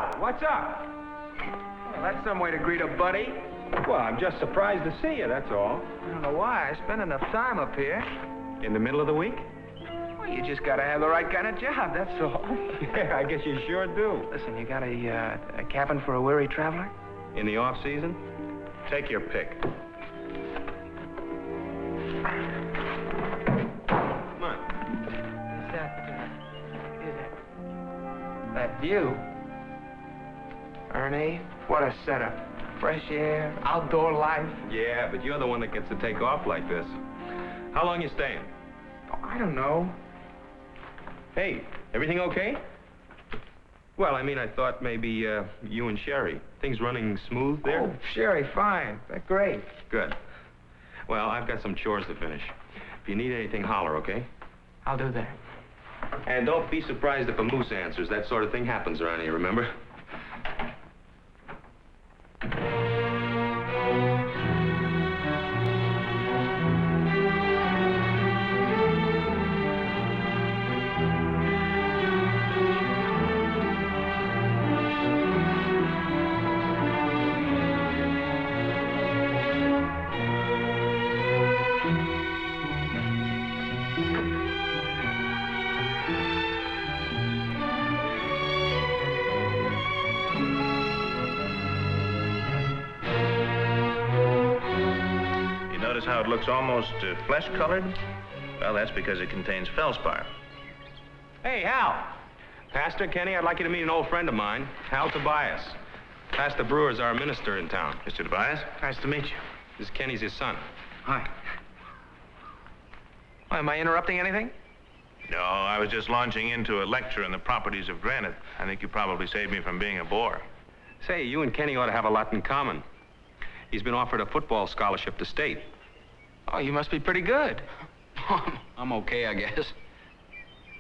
Hal, what's up? Well, that's some way to greet a buddy. Well, I'm just surprised to see you, that's all. I don't know why. I spend enough time up here. In the middle of the week? Well, you just gotta have the right kind of job, that's all. Yeah, I guess you sure do. Listen, you got a cabin for a weary traveler? In the off-season? Take your pick. Come on. Is that view? Ernie, what a setup. Fresh air, outdoor life. Yeah, but you're the one that gets to take off like this. How long you staying? Oh, I don't know. Hey, everything okay? Well, I mean, I thought maybe you and Sherry. Things running smooth there? Oh, Sherry, fine. They're great. Good. Well, I've got some chores to finish. If you need anything, holler, okay? I'll do that. And don't be surprised if a moose answers. That sort of thing happens around here, remember? How it looks almost flesh-colored? Well, that's because it contains feldspar. Hey, Hal. Pastor Kenny, I'd like you to meet an old friend of mine, Hal Tobias. Pastor Brewer is our minister in town. Mr. Tobias, nice to meet you. This Kenny's his son. Hi. Oh, am I interrupting anything? No, I was just launching into a lecture on the properties of granite. I think you probably saved me from being a bore. Say, you and Kenny ought to have a lot in common. He's been offered a football scholarship to state. Oh, you must be pretty good. I'm okay, I guess.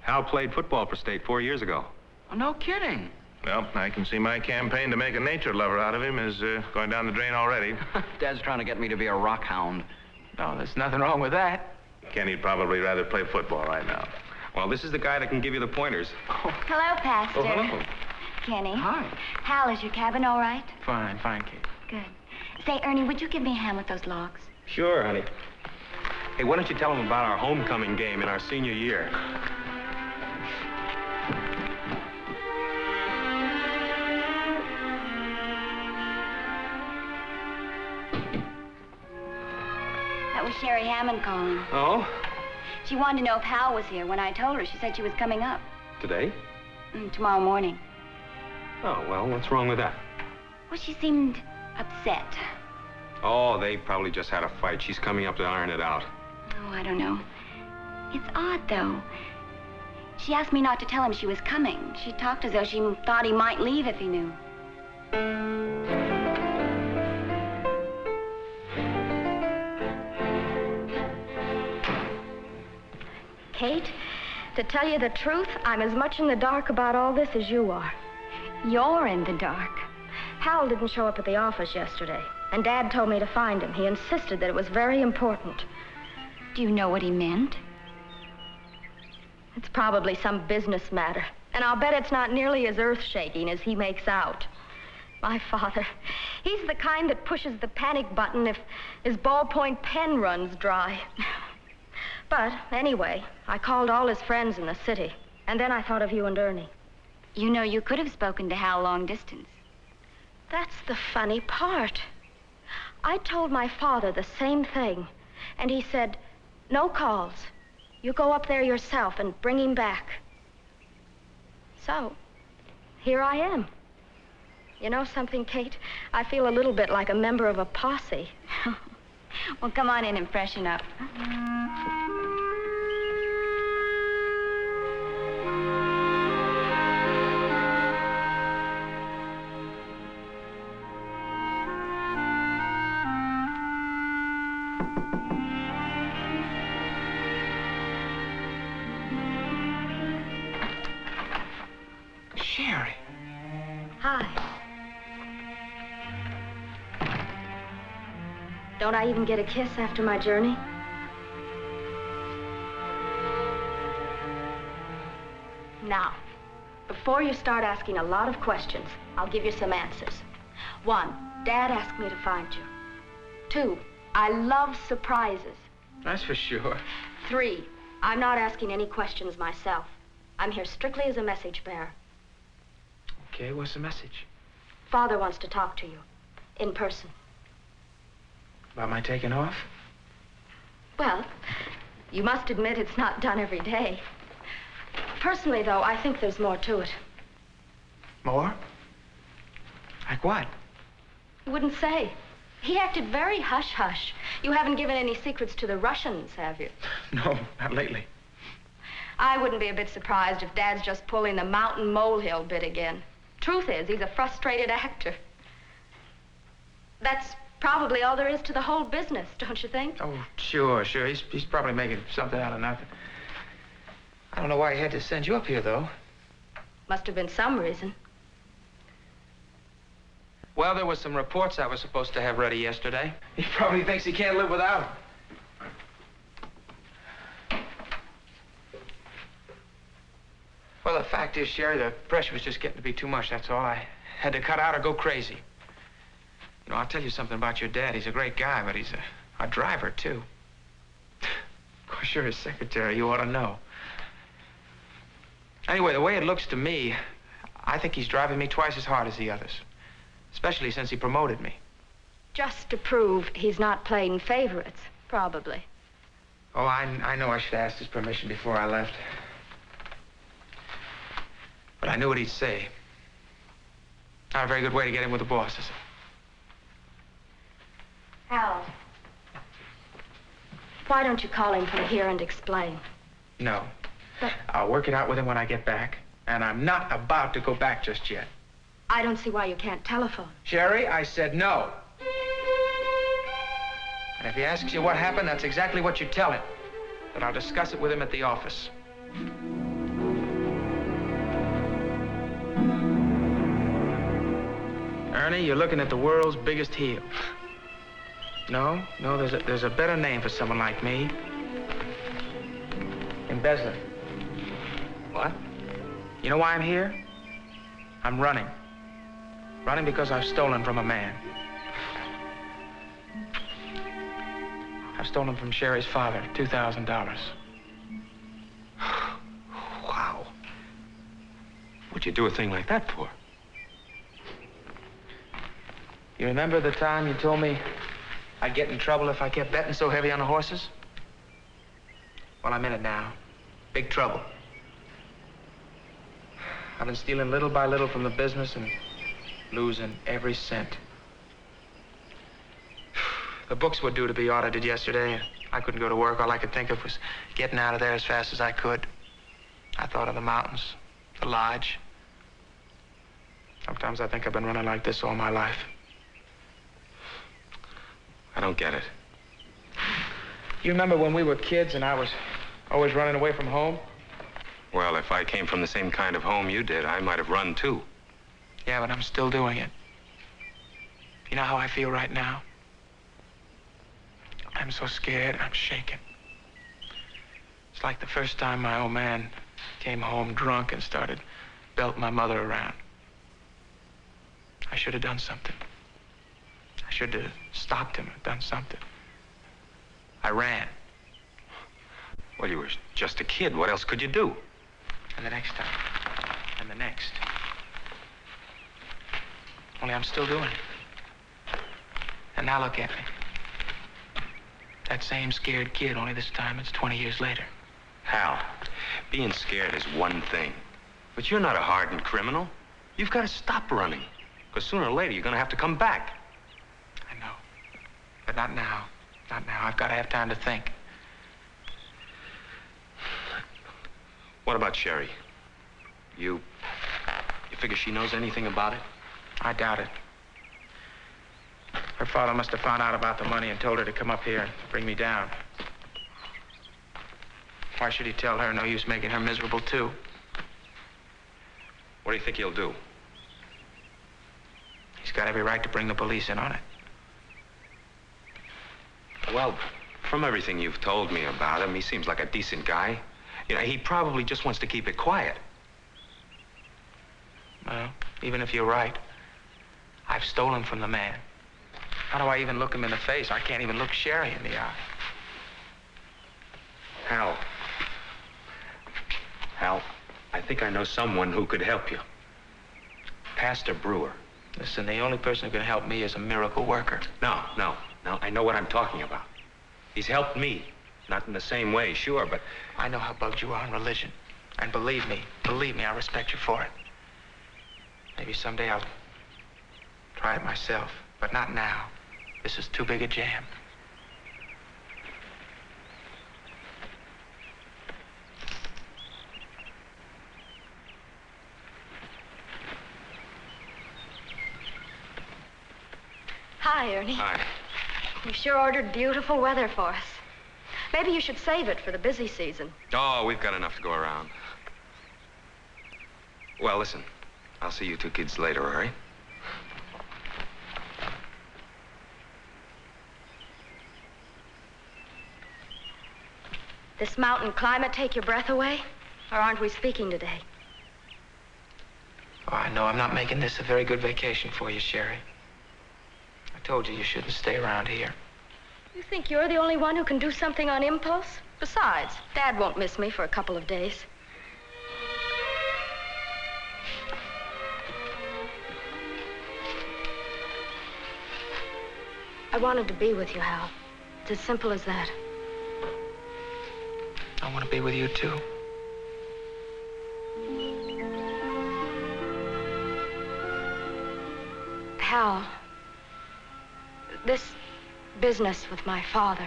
Hal played football for state 4 years ago. Oh, no kidding. Well, I can see my campaign to make a nature lover out of him is going down the drain already. Dad's trying to get me to be a rock hound. No, there's nothing wrong with that. Kenny'd probably rather play football right now. Well, this is the guy that can give you the pointers. Hello, Pastor. Oh, hello. Kenny. Hi. Hal, is your cabin all right? Fine, Kate. Good. Say, Ernie, would you give me a hand with those logs? Sure, honey. Hey, why don't you tell him about our homecoming game in our senior year? That was Sherry Hammond calling. Oh? She wanted to know if Hal was here. When I told her, she said she was coming up. Today? Tomorrow morning. Oh, well, what's wrong with that? Well, she seemed upset. Oh, they probably just had a fight. She's coming up to iron it out. Oh, I don't know. It's odd, though. She asked me not to tell him she was coming. She talked as though she thought he might leave if he knew. Kate, to tell you the truth, I'm as much in the dark about all this as you are. You're in the dark. Hal didn't show up at the office yesterday, and Dad told me to find him. He insisted that it was very important. Do you know what he meant? It's probably some business matter, and I'll bet it's not nearly as earth-shaking as he makes out. My father, he's the kind that pushes the panic button if his ballpoint pen runs dry. But anyway, I called all his friends in the city, and then I thought of you and Ernie. You know, you could have spoken to Hal long distance. That's the funny part. I told my father the same thing, and he said, no calls. You go up there yourself and bring him back. So, here I am. You know something, Kate? I feel a little bit like a member of a posse. Well, come on in and freshen up. Sherry. Hi. Don't I even get a kiss after my journey? Now, Before you start asking a lot of questions, I'll give you some answers. 1, Dad asked me to find you. 2, I love surprises. That's for sure. 3, I'm not asking any questions myself. I'm here strictly as a message bearer. Okay, what's the message? Father wants to talk to you, in person. About my taking off? Well, you must admit it's not done every day. Personally, though, I think there's more to it. More? Like what? Wouldn't say. He acted very hush-hush. You haven't given any secrets to the Russians, have you? No, not lately. I wouldn't be a bit surprised if Dad's just pulling the mountain molehill bit again. Truth is, he's a frustrated actor. That's probably all there is to the whole business, don't you think? Oh, sure. He's probably making something out of nothing. I don't know why he had to send you up here, though. Must have been some reason. Well, there was some reports I was supposed to have ready yesterday. He probably thinks he can't live without them. Well, the fact is, Sherry, the pressure was just getting to be too much, that's all. I had to cut out or go crazy. You know, I'll tell you something about your dad. He's a great guy, but he's a driver, too. Of course, you're his secretary. You ought to know. Anyway, the way it looks to me, I think he's driving me twice as hard as the others. Especially since he promoted me. Just to prove he's not playing favorites, probably. Oh, I know I should have asked his permission before I left. But I knew what he'd say. Not a very good way to get in with the boss, is it? Hal, why don't you call him from here and explain? No. But I'll work it out with him when I get back. And I'm not about to go back just yet. I don't see why you can't telephone. Sherry, I said no. And if he asks you what happened, that's exactly what you tell him. But I'll discuss it with him at the office. Ernie, you're looking at the world's biggest heel. No, there's a better name for someone like me. Embezzler. What? You know why I'm here? I'm running. Running because I've stolen from a man. I've stolen from Sherry's father, $2,000. Wow. What'd you do a thing like that for? You remember the time you told me I'd get in trouble if I kept betting so heavy on the horses? Well, I'm in it now. Big trouble. I've been stealing little by little from the business and losing every cent. The books were due to be audited yesterday. I couldn't go to work. All I could think of was getting out of there as fast as I could. I thought of the mountains, the lodge. Sometimes I think I've been running like this all my life. I don't get it. You remember when we were kids and I was always running away from home? Well, if I came from the same kind of home you did, I might have run too. Yeah, but I'm still doing it. You know how I feel right now? I'm so scared, I'm shaking. It's like the first time my old man came home drunk and started belting my mother around. I should have done something. I should have stopped him and done something. I ran. Well, you were just a kid. What else could you do? And the next time. And the next. Only I'm still doing it. And now look at me. That same scared kid, only this time it's 20 years later. Hal, being scared is one thing. But you're not a hardened criminal. You've got to stop running. Because sooner or later, you're going to have to come back. I know. But not now. Not now. I've got to have time to think. What about Sherry? You figure she knows anything about it? I doubt it. Her father must have found out about the money and told her to come up here and bring me down. Why should he tell her? No use making her miserable, too. What do you think he'll do? He's got every right to bring the police in on it. Well, from everything you've told me about him, he seems like a decent guy. You know, he probably just wants to keep it quiet. Well, even if you're right, I've stolen from the man. How do I even look him in the face? I can't even look Sherry in the eye. Hal, I think I know someone who could help you. Pastor Brewer. Listen, the only person who can help me is a miracle worker. No, I know what I'm talking about. He's helped me. Not in the same way, sure, but... I know how bugged you are on religion. And believe me, I respect you for it. Maybe someday I'll try it myself, but not now. This is too big a jam. Hi, Ernie. Hi. You sure ordered beautiful weather for us. Maybe you should save it for the busy season. Oh, we've got enough to go around. Well, listen, I'll see you two kids later, all right? This mountain climate take your breath away? Or aren't we speaking today? Oh, I know I'm not making this a very good vacation for you, Sherry. I told you shouldn't stay around here. You think you're the only one who can do something on impulse? Besides, Dad won't miss me for a couple of days. I wanted to be with you, Hal. It's as simple as that. I want to be with you, too. Hal, this business with my father,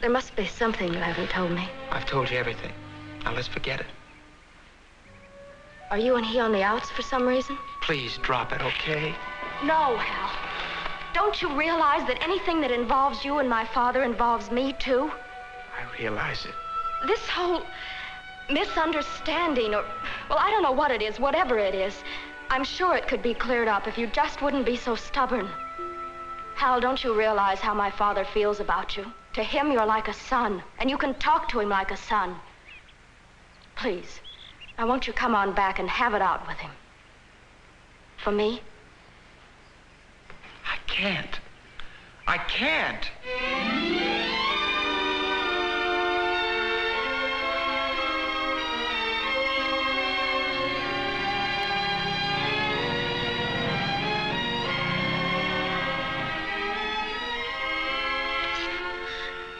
there must be something you haven't told me. I've told you everything. Now, let's forget it. Are you and he on the outs for some reason? Please drop it, okay? No, Hal. Don't you realize that anything that involves you and my father involves me, too? I realize it. This whole misunderstanding, or, well, I don't know what it is, whatever it is, I'm sure it could be cleared up if you just wouldn't be so stubborn. Hal, don't you realize how my father feels about you? To him, you're like a son, and you can talk to him like a son. Please, I want you to come on back and have it out with him. For me? I can't. I can't.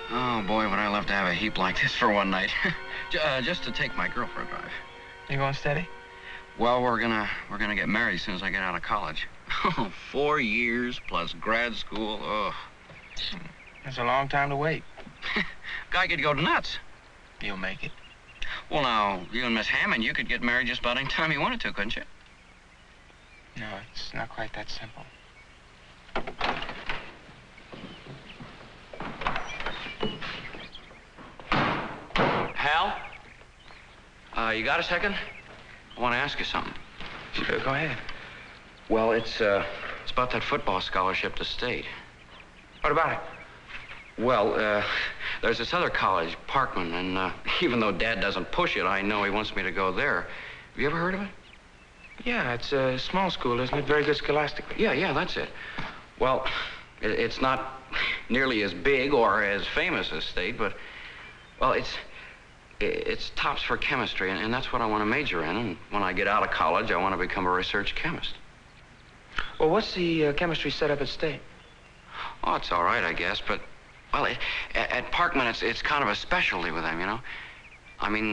Oh, boy, would I love to have a heap like this for one night. Just to take my girl for a drive. You going steady? Well, we're gonna get married as soon as I get out of college. 4 years plus grad school. Oh. That's a long time to wait. Guy could go nuts. You'll make it. Well, now, you and Miss Hammond, you could get married just about any time you wanted to, couldn't you? No, it's not quite that simple. Hal? You got a second? I want to ask you something. Sure, go ahead. Well, it's about that football scholarship to state. What about it? Well, there's this other college, Parkman, and even though Dad doesn't push it, I know he wants me to go there. Have you ever heard of it? Yeah, it's a small school, isn't it? Very good scholastically. Yeah, that's it. Well, it's not nearly as big or as famous as state, but, well, it's tops for chemistry, and that's what I want to major in. And when I get out of college, I want to become a research chemist. Well, what's the chemistry setup at State? Oh, it's all right, I guess, but, well, at Parkman, it's kind of a specialty with them, you know? I mean,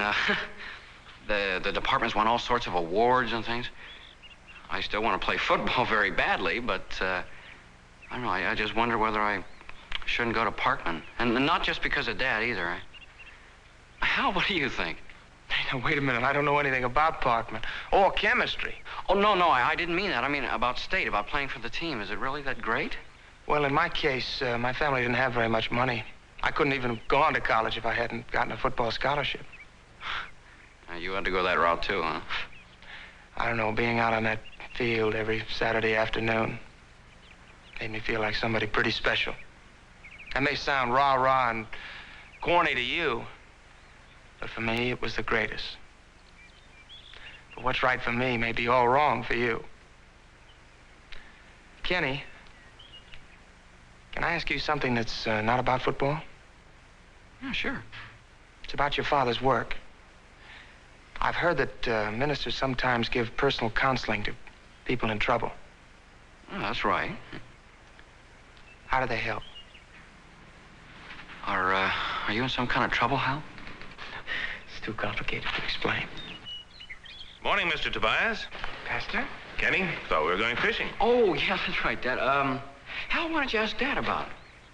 the department's won all sorts of awards and things. I still want to play football very badly, but, I don't know, I just wonder whether I shouldn't go to Parkman. And not just because of Dad, either. Hal, what do you think? Hey, now, wait a minute. I don't know anything about Parkman or chemistry. Oh, no, I didn't mean that. I mean about State, about playing for the team. Is it really that great? Well, in my case, my family didn't have very much money. I couldn't even have gone to college if I hadn't gotten a football scholarship. You had to go that route, too, huh? I don't know, being out on that field every Saturday afternoon made me feel like somebody pretty special. That may sound rah-rah and corny to you, but for me, it was the greatest. But what's right for me may be all wrong for you. Kenny, can I ask you something that's not about football? Yeah, sure. It's about your father's work. I've heard that ministers sometimes give personal counseling to people in trouble. Oh, that's right. How do they help? Are you in some kind of trouble, Hal? It's too complicated to explain. Morning, Mr. Tobias. Pastor? Kenny, thought we were going fishing. Oh, yeah, that's right, Dad. Hal, why don't you ask Dad about it?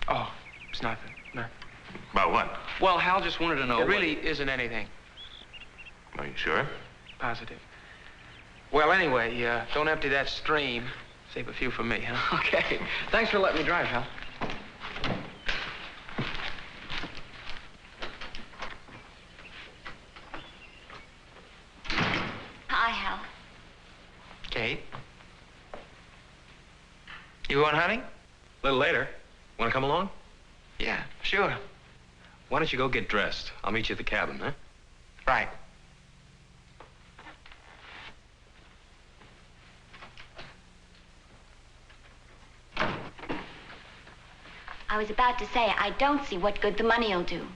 Oh, it's nothing. Nothing. About what? Well, Hal just wanted to know. It really isn't anything. Are you sure? Positive. Well, anyway, don't empty that stream. Save a few for me, huh? Okay. Thanks for letting me drive, Hal. Hi, Hal. Kate? You going hunting? A little later. Want to come along? Yeah, sure. Why don't you go get dressed? I'll meet you at the cabin, huh? Right. I was about to say, I don't see what good the money'll do.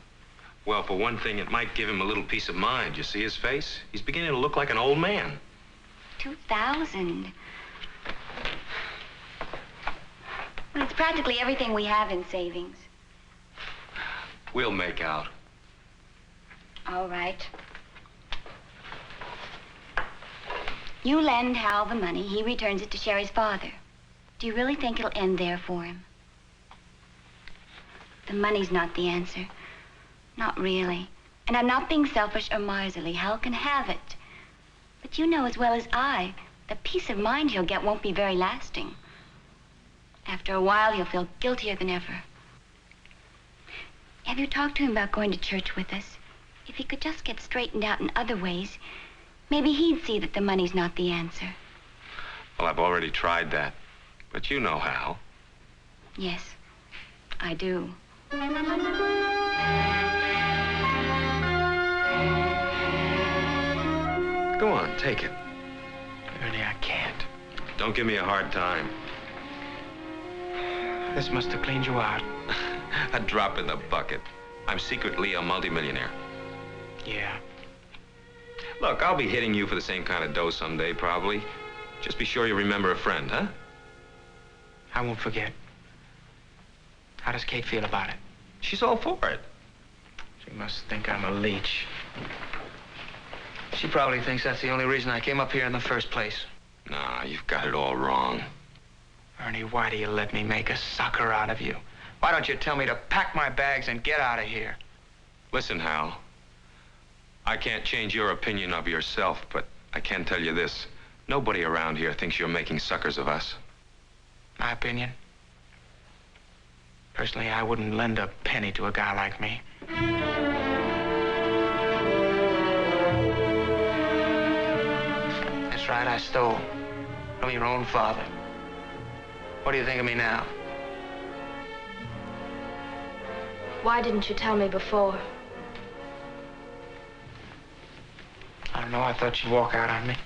Well, for one thing, it might give him a little peace of mind. You see his face? He's beginning to look like an old man. 2,000. Well, it's practically everything we have in savings. We'll make out. All right. You lend Hal the money. He returns it to Sherry's father. Do you really think it'll end there for him? The money's not the answer. Not really. And I'm not being selfish or miserly. Hal can have it. But you know as well as I, the peace of mind he'll get won't be very lasting. After a while, he'll feel guiltier than ever. Have you talked to him about going to church with us? If he could just get straightened out in other ways, maybe he'd see that the money's not the answer. Well, I've already tried that. But you know Hal. Yes, I do. Go on, take it. Ernie, I can't. Don't give me a hard time. This must have cleaned you out. A drop in the bucket. I'm secretly a multimillionaire. Yeah. Look, I'll be hitting you for the same kind of dough someday, probably. Just be sure you remember a friend, huh? I won't forget. How does Kate feel about it? She's all for it. She must think I'm a leech. She probably thinks that's the only reason I came up here in the first place. Nah, you've got it all wrong. Ernie, why do you let me make a sucker out of you? Why don't you tell me to pack my bags and get out of here? Listen, Hal. I can't change your opinion of yourself, but I can tell you this. Nobody around here thinks you're making suckers of us. My opinion? Personally, I wouldn't lend a penny to a guy like me. That's right, I stole. From your own father. What do you think of me now? Why didn't you tell me before? I don't know, I thought you'd walk out on me.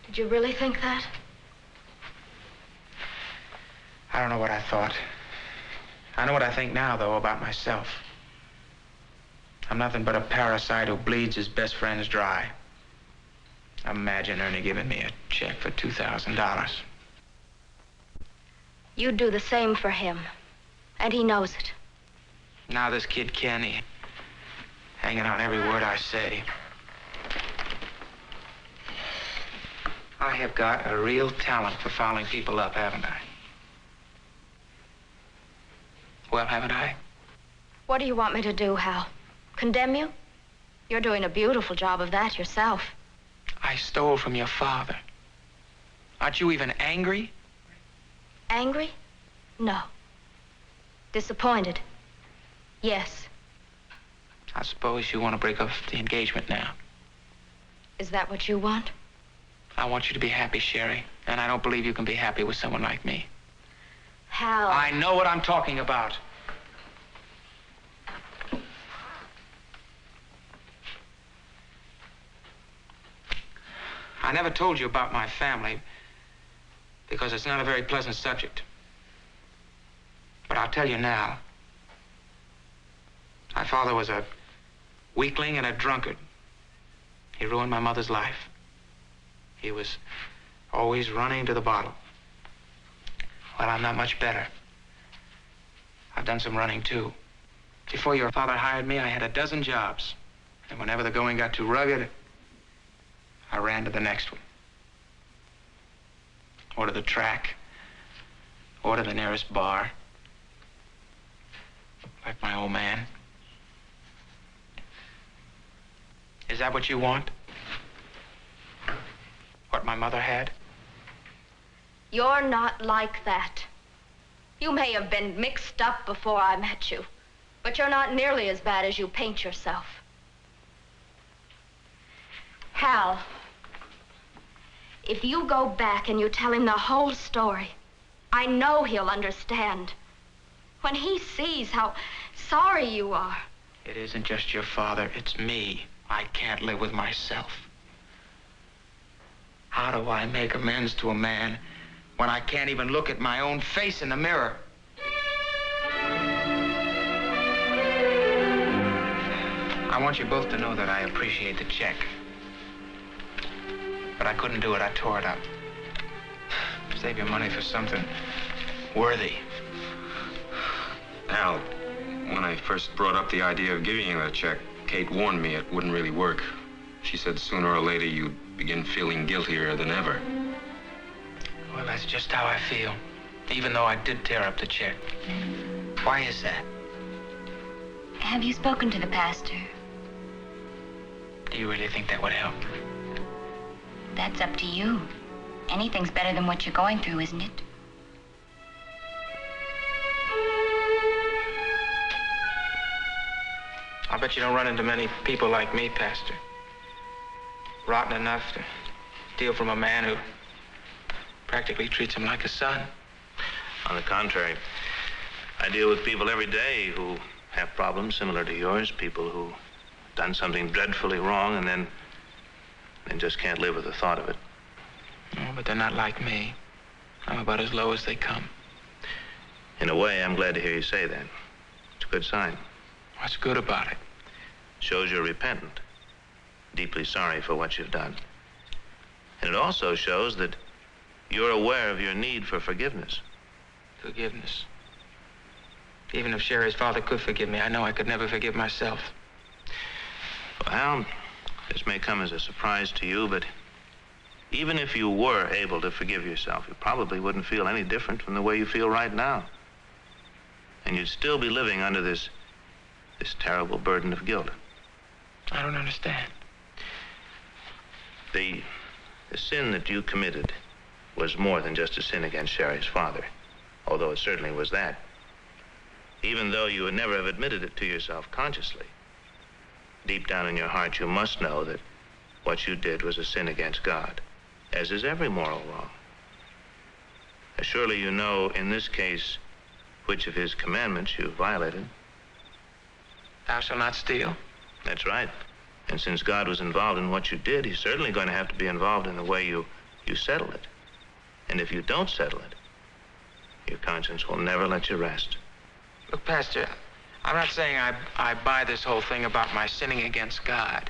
Did you really think that? I don't know what I thought. I know what I think now, though, about myself. I'm nothing but a parasite who bleeds his best friends dry. Imagine Ernie giving me a check for $2,000. You'd do the same for him. And he knows it. Now this kid Kenny, hanging on every word I say. I have got a real talent for fouling people up, haven't I? Well, haven't I? What do you want me to do, Hal? Condemn you? You're doing a beautiful job of that yourself. I stole from your father. Aren't you even angry? Angry? No. Disappointed? Yes. I suppose you want to break up the engagement now. Is that what you want? I want you to be happy, Sherry. And I don't believe you can be happy with someone like me. Hal. I know what I'm talking about. I never told you about my family because it's not a very pleasant subject. But I'll tell you now. My father was a weakling and a drunkard. He ruined my mother's life. He was always running to the bottle. Well, I'm not much better. I've done some running, too. Before your father hired me, I had a dozen jobs. And whenever the going got too rugged, I ran to the next one. Or to the track. Or to the nearest bar. Like my old man. Is that what you want? What my mother had? You're not like that. You may have been mixed up before I met you, but you're not nearly as bad as you paint yourself. Hal, if you go back and you tell him the whole story, I know he'll understand. When he sees how sorry you are. It isn't just your father, it's me. I can't live with myself. How do I make amends to a man when I can't even look at my own face in the mirror? I want you both to know that I appreciate the check. But I couldn't do it. I tore it up. Save your money for something worthy. Al, when I first brought up the idea of giving you that check, Kate warned me it wouldn't really work. She said sooner or later you'd begin feeling guiltier than ever. Well, that's just how I feel, even though I did tear up the check. Why is that? Have you spoken to the pastor? Do you really think that would help? That's up to you. Anything's better than what you're going through, isn't it? I bet you don't run into many people like me, Pastor. Rotten enough to steal from a man who practically treats him like a son. On the contrary, I deal with people every day who have problems similar to yours, people who've done something dreadfully wrong and then just can't live with the thought of it. Oh, but they're not like me. I'm about as low as they come. In a way, I'm glad to hear you say that. It's a good sign. What's good about it? Shows you're repentant, deeply sorry for what you've done. And it also shows that you're aware of your need for forgiveness. Forgiveness. Even if Sherry's father could forgive me, I know I could never forgive myself. Well, this may come as a surprise to you, but even if you were able to forgive yourself, you probably wouldn't feel any different from the way you feel right now. And you'd still be living under this terrible burden of guilt. I don't understand. The sin that you committed was more than just a sin against Sherry's father, although it certainly was that. Even though you would never have admitted it to yourself consciously, deep down in your heart you must know that what you did was a sin against God, as is every moral wrong. As surely you know, in this case, which of his commandments you violated. Thou shalt not steal. That's right. And since God was involved in what you did, he's certainly going to have to be involved in the way you settle it. And if you don't settle it, your conscience will never let you rest. Look, Pastor, I'm not saying I buy this whole thing about my sinning against God.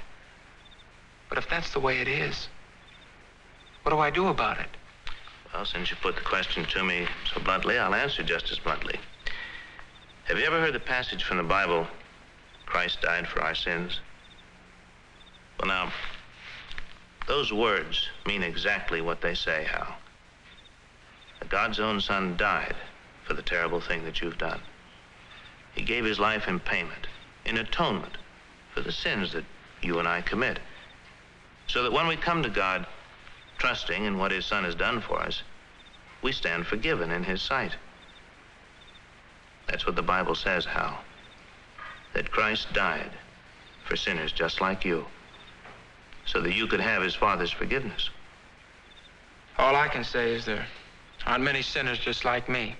But if that's the way it is, what do I do about it? Well, since you put the question to me so bluntly, I'll answer just as bluntly. Have you ever heard the passage from the Bible, Christ died for our sins? Well, now, those words mean exactly what they say, Hal. That God's own Son died for the terrible thing that you've done. He gave his life in payment, in atonement for the sins that you and I commit. So that when we come to God, trusting in what his Son has done for us, we stand forgiven in his sight. That's what the Bible says, Hal. That Christ died for sinners just like you, so that you could have his Father's forgiveness. All I can say is there aren't many sinners just like me.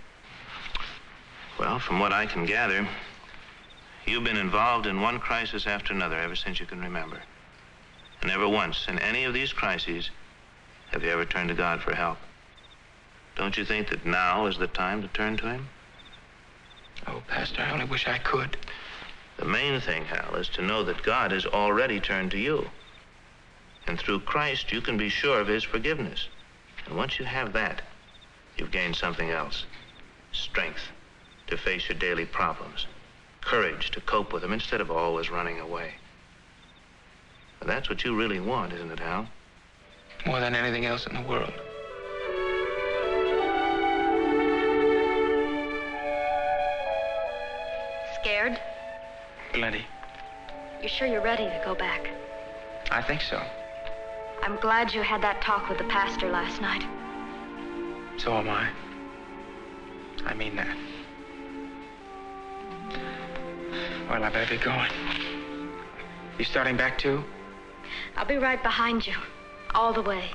Well, from what I can gather, you've been involved in one crisis after another ever since you can remember. And never once in any of these crises Have you ever turned to God for help? Don't you think that now is the time to turn to him? Oh, Pastor, I only wish I could. The main thing, Hal, is to know that God has already turned to you. And through Christ, you can be sure of his forgiveness. And once you have that, you've gained something else. Strength to face your daily problems. Courage to cope with them instead of always running away. And that's what you really want, isn't it, Hal? More than anything else in the world. Scared? Plenty. You sure you're ready to go back? I think so. I'm glad you had that talk with the pastor last night. So am I. I mean that. Well, I better be going. You starting back too? I'll be right behind you, all the way.